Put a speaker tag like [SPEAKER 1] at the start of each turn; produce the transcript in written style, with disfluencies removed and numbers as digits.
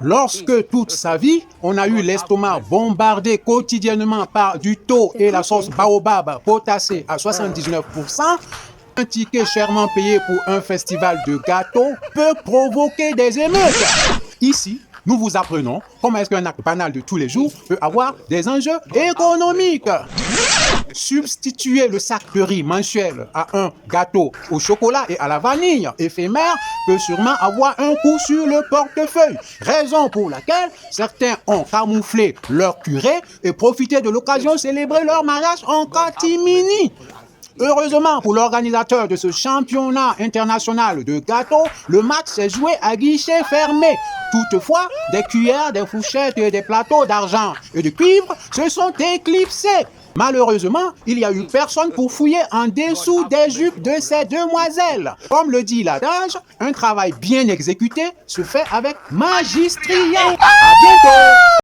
[SPEAKER 1] Lorsque toute sa vie, on a eu l'estomac bombardé quotidiennement par du thau et la sauce baobab potassée à 79%, un ticket chèrement payé pour un festival de gâteaux peut provoquer des émeutes. Ici, nous vous apprenons comment est-ce qu'un acte banal de tous les jours peut avoir des enjeux économiques. Substituer le sac de riz mensuel à un gâteau au chocolat et à la vanille éphémère peut sûrement avoir un coup sur le portefeuille. Raison pour laquelle certains ont camouflé leur curé et profité de l'occasion de célébrer leur mariage en catimini. Heureusement pour l'organisateur de ce championnat international de gâteaux, le match s'est joué à guichet fermé. Toutefois, des cuillères, des fourchettes et des plateaux d'argent et de cuivre se sont éclipsés. Malheureusement, il n'y a eu personne pour fouiller en dessous des jupes de ces demoiselles. Comme le dit l'adage, un travail bien exécuté se fait avec magistria. À